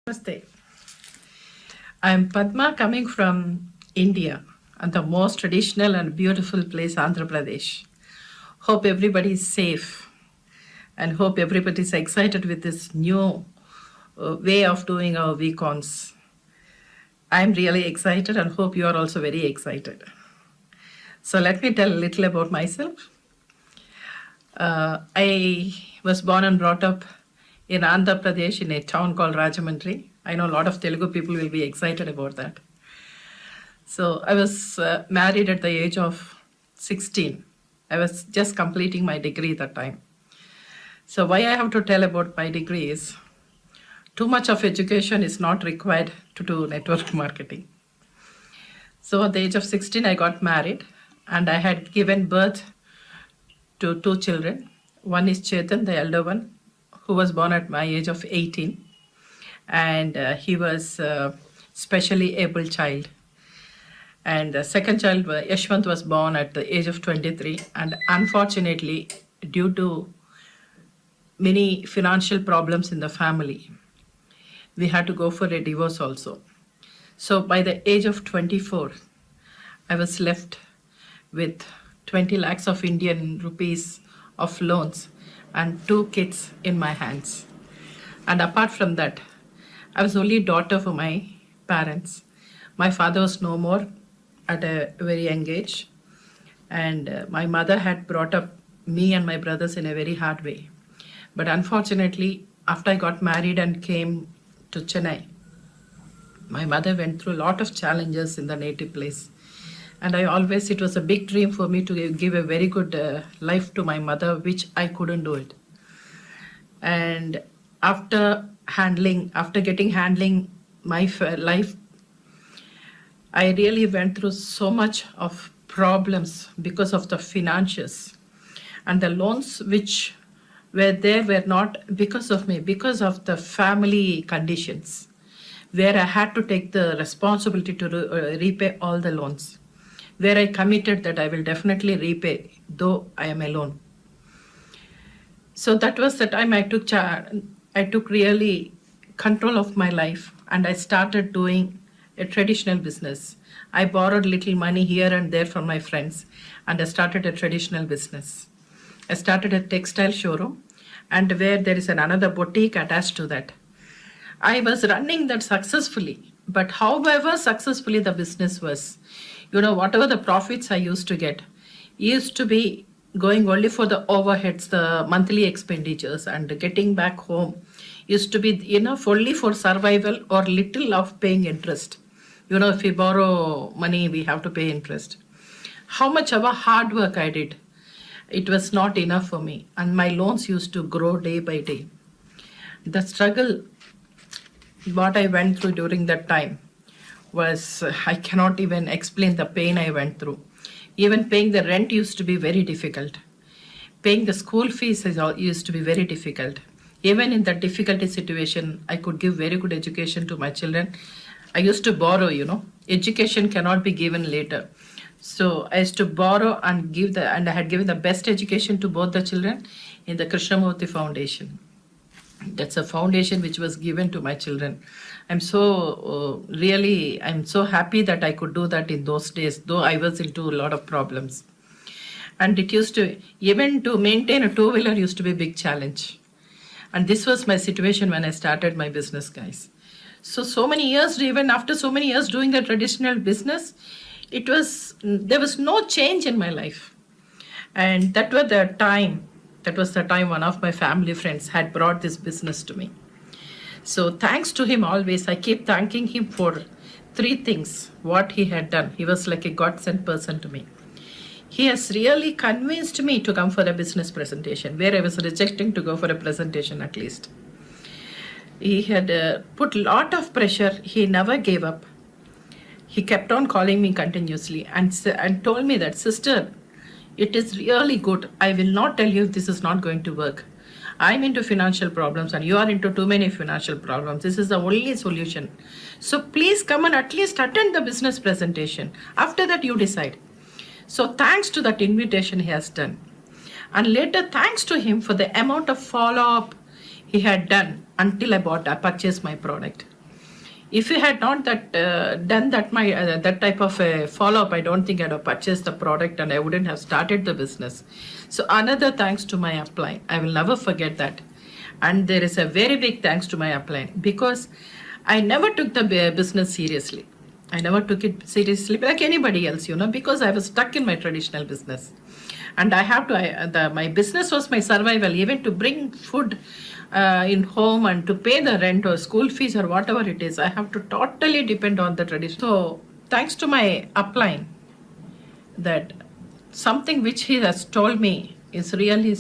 Namaste. I'm Padma coming from India and the most traditional and beautiful place, Andhra Pradesh. Hope everybody is safe and hope everybody is excited with this new way of doing our week-ons. I'm really excited and hope you are also very excited. So let me tell a little about myself. I was born and brought up in Andhra Pradesh in a town called Rajamundry. I know a lot of Telugu people will be excited about that. So I was married at the age of 16. I was just completing my degree at that time. So why I have to tell about my degree is too much of education is not required to do network marketing. So at the age of 16, I got married and I had given birth to two children. One is Chetan, the elder one, who was born at my age of 18. And he was a specially able child. And the second child, Yashwant, was born at the age of 23. And unfortunately, due to many financial problems in the family, we had to go for a divorce also. So by the age of 24, I was left with 20 lakhs of Indian rupees of loans and two kids in my hands. And apart from that, I was only daughter for my parents. My father was no more at a very young age. And my mother had brought up me and my brothers in a very hard way. But unfortunately, after I got married and came to Chennai, my mother went through a lot of challenges in the native place. And it was a big dream for me to give a very good life to my mother, which I couldn't do it. And after handling my life, I really went through so much of problems because of the finances. And the loans which were there were not because of me, because of the family conditions, where I had to take the responsibility to repay all the loans, where I committed that I will definitely repay, though I am alone. So that was the time I took really control of my life and I started doing a traditional business. I borrowed little money here and there from my friends and I started a traditional business. I started a textile showroom and where there is another boutique attached to that. I was running that successfully, but however successfully the business was, whatever the profits I used to get used to be going only for the overheads, the monthly expenditures, and getting back home used to be enough only for survival or little of paying interest. If we borrow money, we have to pay interest. How much of a hard work I did, it was not enough for me. And my loans used to grow day by day. The struggle, what I went through during that time was, I cannot even explain the pain I went through. Even paying the rent used to be very difficult. Paying the school fees used to be very difficult. Even in that difficulty situation, I could give very good education to my children. I used to borrow, education cannot be given later. So I used to borrow and and I had given the best education to both the children in the Krishnamurti Foundation. That's a foundation which was given to my children. I'm so happy that I could do that in those days, though I was into a lot of problems. And it used to, even to maintain a two-wheeler used to be a big challenge. And this was my situation when I started my business, guys. So many years, even after so many years doing the traditional business, there was no change in my life. And that was the time one of my family friends had brought this business to me. So thanks to him always, I keep thanking him for three things, what he had done. He was like a God-sent person to me. He has really convinced me to come for a business presentation, where I was rejecting to go for a presentation at least. He had put a lot of pressure. He never gave up. He kept on calling me continuously and told me that, sister, it is really good. I will not tell you if this is not going to work. I'm into financial problems and you are into too many financial problems. This is the only solution. So please come and at least attend the business presentation. After that, you decide. So thanks to that invitation he has done. And later, thanks to him for the amount of follow-up he had done until I purchased my product. If you had not done that type of follow up, I don't think I'd have purchased the product and I wouldn't have started the business. So another thanks to my upline. I will never forget that. And there is a very big thanks to my upline, because I never took the business seriously. I never took it seriously like anybody else, because I was stuck in my traditional business. And I have to, my business was my survival, even to bring food in home and to pay the rent or school fees or whatever it is. I have to totally depend on the tradition. So thanks to my upline, that something which he has told me is really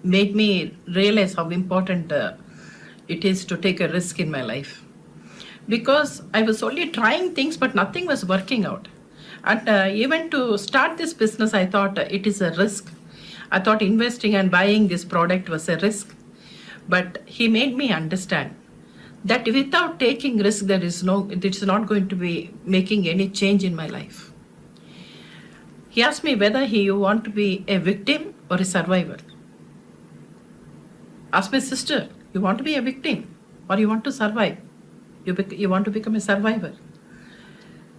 made me realize how important it is to take a risk in my life. Because I was only trying things, but nothing was working out. And even to start this business, I thought it is a risk. I thought investing and buying this product was a risk. But he made me understand that without taking risk, it's not going to be making any change in my life. He asked me whether you want to be a victim or a survivor. Asked my sister, you want to be a victim or you want to survive? You want to become a survivor.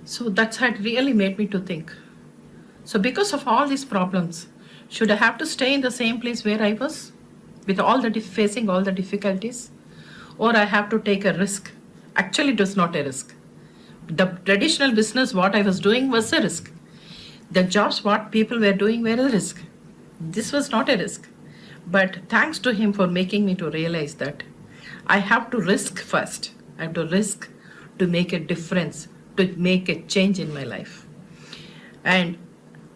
So that's had really made me to think. So because of all these problems, should I have to stay in the same place where I was, with facing all the difficulties, or I have to take a risk? Actually, it was not a risk. The traditional business, what I was doing, was a risk. The jobs, what people were doing, were a risk. This was not a risk. But thanks to him for making me to realize that I have to risk first. I have to risk to make a difference, to make a change in my life. And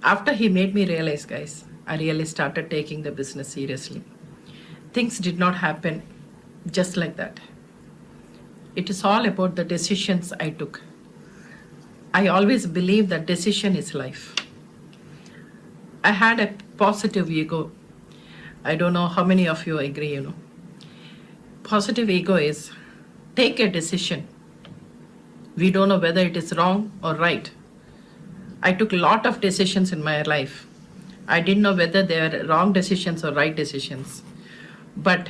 after he made me realize, guys, I really started taking the business seriously. Things did not happen just like that. It is all about the decisions I took. I always believe that decision is life. I had a positive ego. I don't know how many of you agree, Positive ego is take a decision. We don't know whether it is wrong or right. I took a lot of decisions in my life. I didn't know whether they were wrong decisions or right decisions. But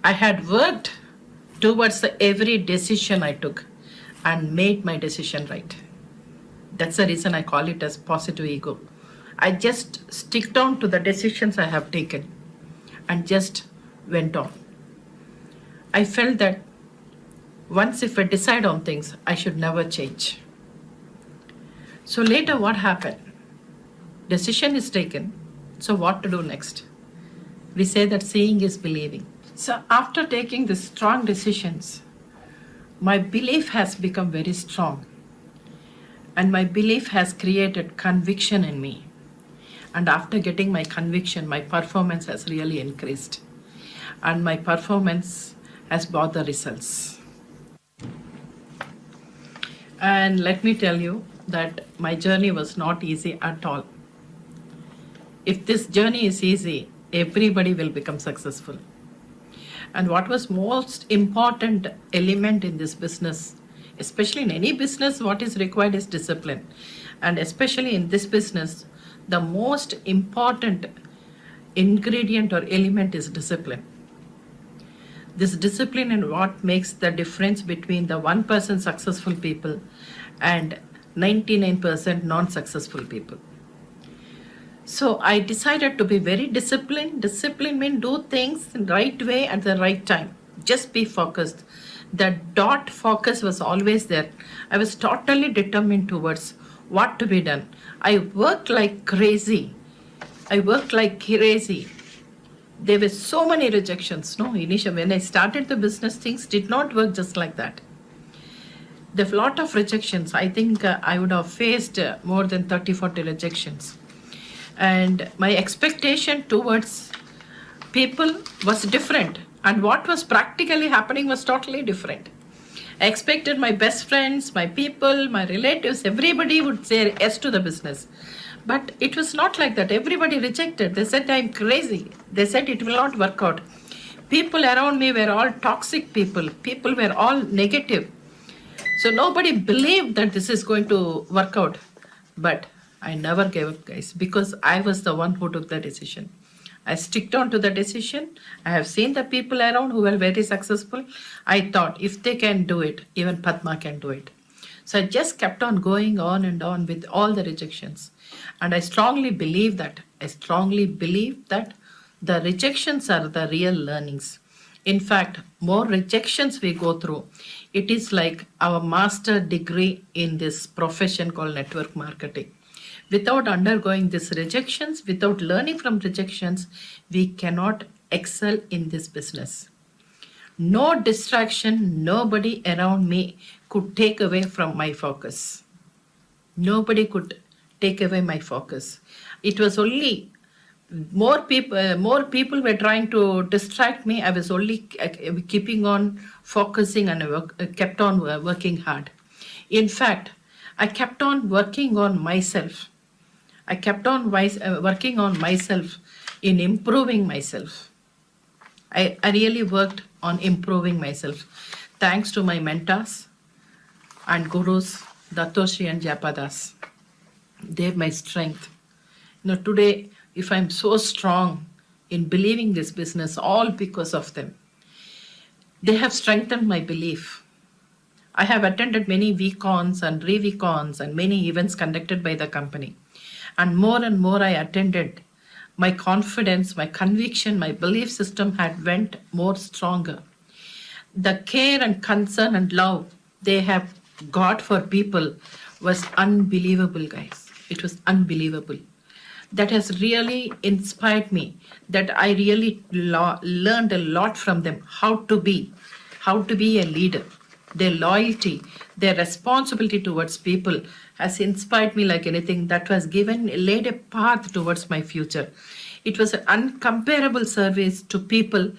I had worked towards every decision I took and made my decision right. That's the reason I call it as positive ego. I just stick down to the decisions I have taken and just went on. I felt that once if I decide on things, I should never change. So later what happened? Decision is taken. So what to do next? We say that seeing is believing. So after taking these strong decisions, my belief has become very strong. And my belief has created conviction in me. And after getting my conviction, my performance has really increased. And my performance has brought the results. And let me tell you that my journey was not easy at all. If this journey is easy, everybody will become successful. And what was most important element in this business, especially in any business, what is required is discipline. And especially in this business, the most important ingredient or element is discipline. This discipline is what makes the difference between the 1% successful people and 99% non-successful people. So I decided to be very disciplined. Discipline means do things in the right way at the right time. Just be focused. The dot focus was always there. I was totally determined towards what to be done. I worked like crazy. There were so many rejections. Initially, when I started the business, things did not work just like that. There were a lot of rejections. I think I would have faced more than 30, 40 rejections. And my expectation towards people was different. And what was practically happening was totally different. I expected my best friends, my people, my relatives, everybody would say yes to the business. But it was not like that. Everybody rejected. They said I'm crazy. They said it will not work out. People around me were all toxic people. People were all negative. So nobody believed that this is going to work out. But I never gave up, guys, because I was the one who took the decision. I sticked on to the decision. I have seen the people around who were very successful. I thought if they can do it, even Padma can do it. So I just kept on going on and on with all the rejections. And I strongly believe that. The rejections are the real learnings. In fact, more rejections we go through, it is like our master degree in this profession called network marketing. Without undergoing these rejections, without learning from rejections, we cannot excel in this business. No distraction, nobody around me could take away from my focus. Nobody could take away my focus. It was only more people were trying to distract me. I was only keeping on focusing and kept on working hard. In fact, I kept on working on myself. I kept on working on myself in improving myself. I really worked on improving myself. Thanks to my mentors and gurus, Datoshi and Japadas. They're my strength. Today, if I'm so strong in believing this business, all because of them. They have strengthened my belief. I have attended many VCons and re-VCons and many events conducted by the company. And more I attended, my confidence, my conviction, my belief system had went more stronger. The care and concern and love they have got for people was unbelievable, guys. It was unbelievable. That has really inspired me, that I really learned a lot from them, how to be a leader. Their loyalty, their responsibility towards people has inspired me like anything. That was laid a path towards my future. It was an uncomparable service to people.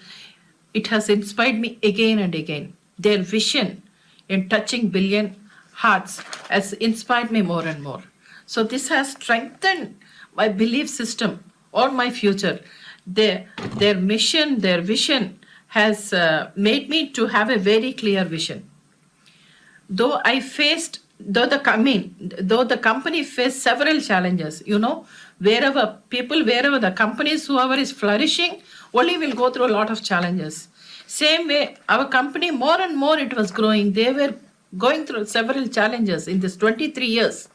It has inspired me again and again. Their vision in touching billion hearts has inspired me more and more. So this has strengthened my belief system on my future. Their mission, their vision has made me to have a very clear vision. Though the company faced several challenges, wherever the companies, whoever is flourishing, only will go through a lot of challenges. Same way, our company, more and more it was growing. They were going through several challenges in this 23 years.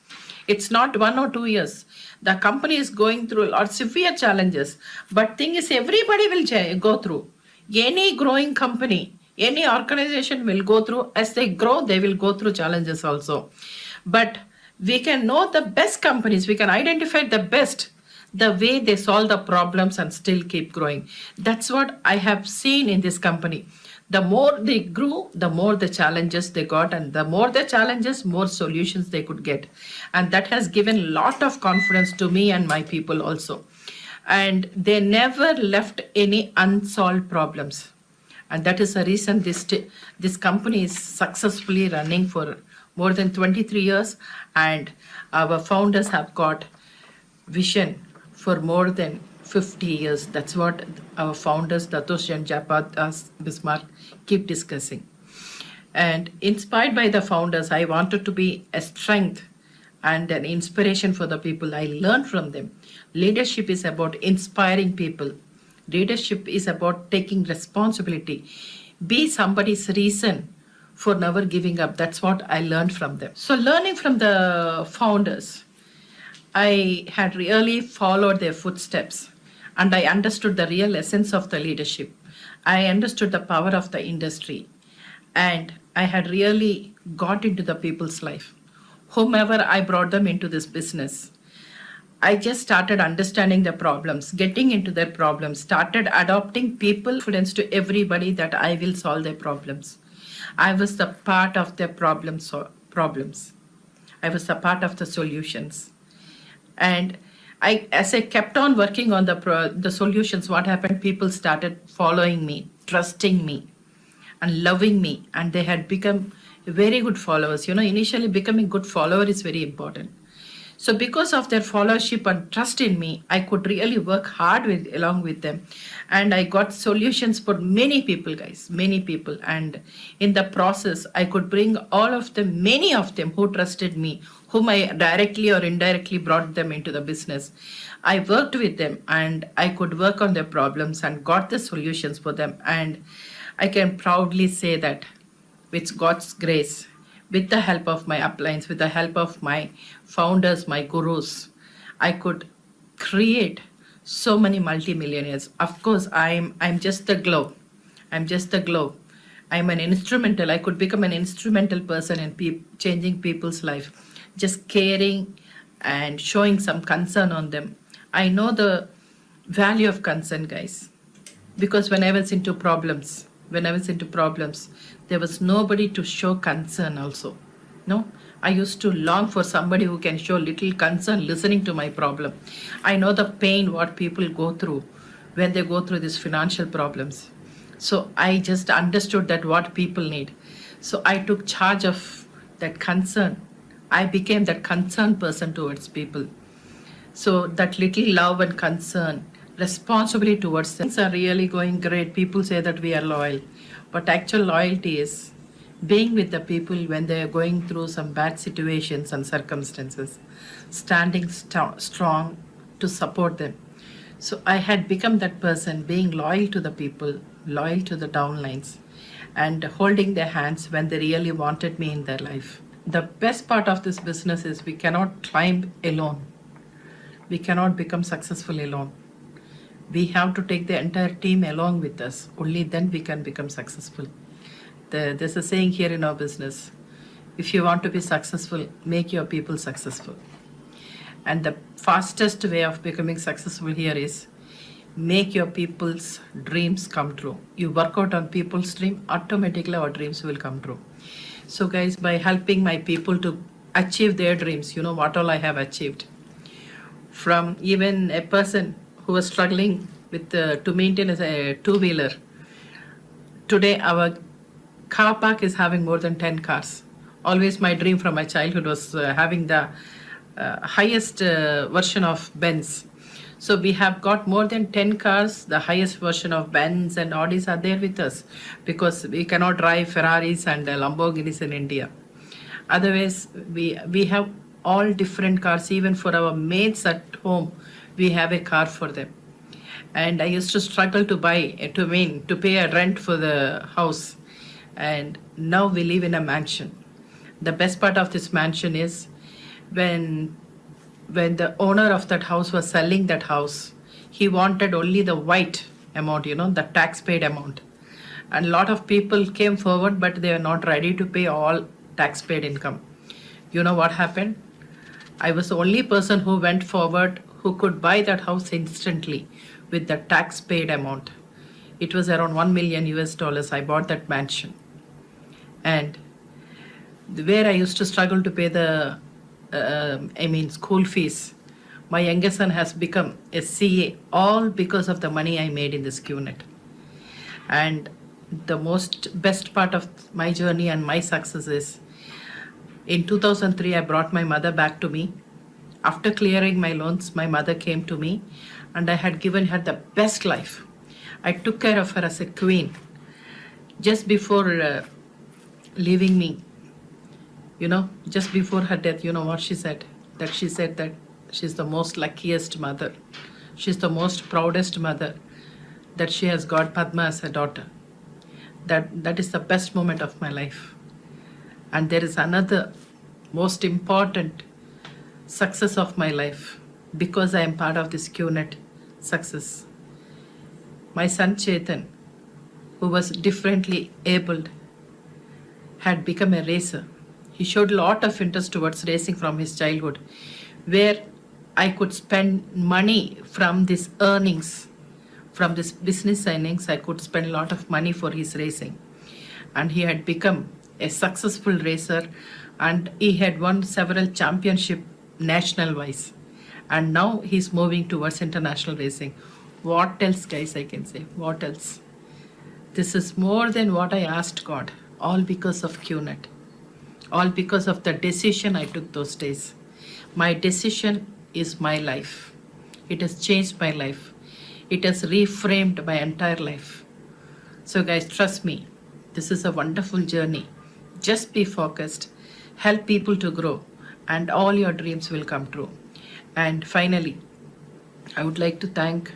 It's not 1 or 2 years. The company is going through a lot of severe challenges. But thing is, everybody will go through. Any growing company, any organization will go through. As they grow, they will go through challenges also. But we can know the best companies. We can identify the best, the way they solve the problems and still keep growing. That's what I have seen in this company. The more they grew, the more the challenges they got, and the more the challenges, more solutions they could get. And that has given a lot of confidence to me and my people also. And they never left any unsolved problems. And that is the reason this company is successfully running for more than 23 years. And our founders have got vision for more than 50 years. That's what our founders, Datoshi and Japadas Bismarck, keep discussing. And inspired by the founders, I wanted to be a strength and an inspiration for the people. I learned from them. Leadership is about inspiring people. Leadership is about taking responsibility. Be somebody's reason for never giving up. That's what I learned from them. So learning from the founders, I had really followed their footsteps, and I understood the real essence of the leadership. I understood the power of the industry, and I had really got into the people's life. Whomever I brought them into this business, I just started understanding the problems, getting into their problems, started adopting people confidence to everybody that I will solve their problems. I was the part of their problems. I was the part of the solutions. And as I kept on working on the solutions, what happened? People started following me, trusting me, and loving me, and they had become very good followers. Initially becoming good follower is very important. So because of their followership and trust in me, I could really work hard along with them. And I got solutions for many people, guys, many people. And in the process, I could bring all of them, many of them who trusted me, whom I directly or indirectly brought them into the business. I worked with them and I could work on their problems and got the solutions for them. And I can proudly say that with God's grace, with the help of my uplines, with the help of my founders, my gurus, I could create so many multimillionaires. Of course, I'm just the glow. I'm just the glow. I'm an instrumental. I could become an instrumental person in changing people's life, just caring and showing some concern on them. I know the value of concern, guys, because when I was into problems, there was nobody to show concern also. No, I used to long for somebody who can show little concern listening to my problem. I know the pain what people go through when they go through these financial problems. So I just understood that what people need. So I took charge of that concern. I became that concerned person towards people. So that little love and concern, responsibility towards them, things are really going great. People say that we are loyal, but actual loyalty is being with the people when they are going through some bad situations and circumstances, standing strong to support them. So I had become that person, being loyal to the people, loyal to the downlines, and holding their hands when they really wanted me in their life. The best part of this business is we cannot climb alone. We cannot become successful alone. We have to take the entire team along with us. Only then we can become successful. There's a saying here in our business, if you want to be successful, make your people successful. And the fastest way of becoming successful here is make your people's dreams come true. You work out on people's dream, automatically our dreams will come true. So guys, by helping my people to achieve their dreams, you know what all I have achieved. From even a person who was struggling with to maintain a two-wheeler. Today, our car park is having more than 10 cars. Always my dream from my childhood was having the highest version of Benz. So we have got more than 10 cars, the highest version of Benz and Audis are there with us because we cannot drive Ferraris and Lamborghinis in India. Otherwise, we have all different cars. Even for our maids at home, we have a car for them. And I used to struggle to pay a rent for the house. And now we live in a mansion. The best part of this mansion is when the owner of that house was selling that house, he wanted only the white amount, the tax paid amount. And a lot of people came forward, but they are not ready to pay all tax paid income. You know what happened? I was the only person who went forward who could buy that house instantly with the tax paid amount. It was around $1 million US. I bought that mansion. And where I used to struggle to pay the school fees, my youngest son has become a CA, all because of the money I made in this Qnet. And the best part of my journey and my success is, in 2003, I brought my mother back to me. After clearing my loans, my mother came to me and I had given her the best life. I took care of her as a queen. Just before leaving me, just before her death, you know what she said? She said that she's the most luckiest mother. She's the most proudest mother that she has got Padma as a daughter. That is the best moment of my life. And there is another most important success of my life because I am part of this Qnet success. My son Chetan, who was differently abled, had become a racer. He showed a lot of interest towards racing from his childhood, where I could spend money from this earnings, from this business earnings, I could spend a lot of money for his racing. And he had become a successful racer and he had won several championships national wise. And now he's moving towards international racing. What else, guys, I can say? What else? This is more than what I asked God, all because of Qnet. All because of the decision I took those days. My decision is my life. It has changed my life. It has reframed my entire life. So, guys, trust me, this is a wonderful journey. Just be focused, help people to grow, and all your dreams will come true. And finally, I would like to thank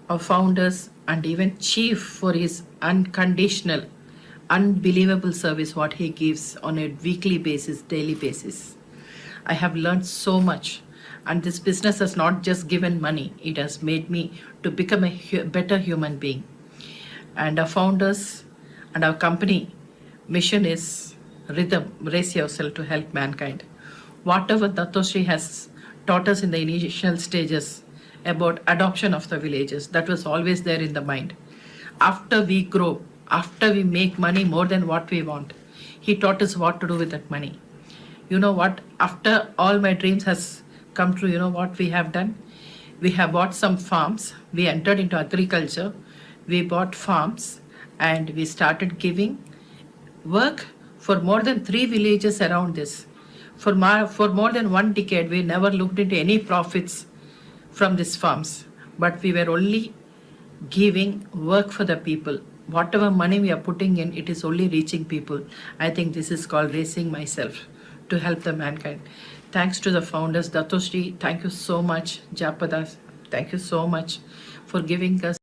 our founders and even Chief for his unconditional, unbelievable service what he gives on a weekly basis, daily basis. I have learned so much, and this business has not just given money, it has made me to become a better human being. And our founders and our company mission is rhythm, raise yourself to help mankind. Whatever Datoshri has taught us in the initial stages about adoption of the villages, that was always there in the mind. After we grow, after we make money more than what we want, he taught us what to do with that money. You know what? After all my dreams has come true, you know what we have done? We have bought some farms. We entered into agriculture. We bought farms and we started giving work for more than 3 villages around this. For more than 1 decade, we never looked into any profits from these farms, but we were only giving work for the people. Whatever money we are putting in, it is only reaching people. I think this is called raising myself to help the mankind. Thanks to the founders, Datoshri, thank you so much. Japada, thank you so much for giving us